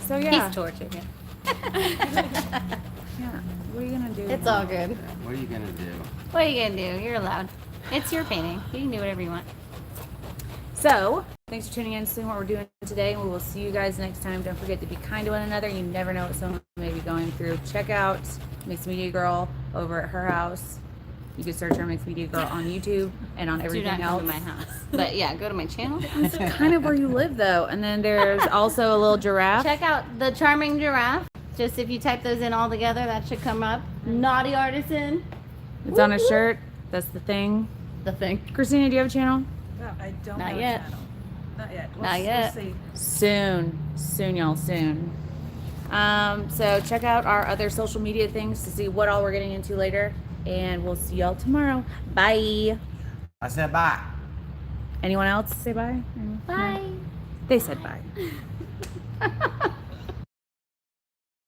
So, yeah. He's tortured. Yeah. What are you gonna do? It's all good. What are you gonna do? What are you gonna do? You're allowed. It's your painting. You can do whatever you want. So, thanks for tuning in, seeing what we're doing today, and we will see you guys next time. Don't forget to be kind to one another. You never know what someone may be going through. Check out Mixed Media Girl over at her house. You can search Our Mixed Media Girl on YouTube and on Do everything not come else. to my house. But yeah, go to my channel. That's kind of where you live, though. And then there's also a little giraffe. Check out the Charming Giraffe. Just if you type those in all together, that should come up. Naughty Artisan. It's on a shirt. That's the thing. The thing. Christina, do you have a channel? No, I don't Not have a yet. channel. Not yet. Not yet. Let's see. Soon, y'all, soon. So check out our other social media things to see what all we're getting into later. And we'll see y'all tomorrow. Bye. I said bye. Anyone else say bye? Bye. They said bye.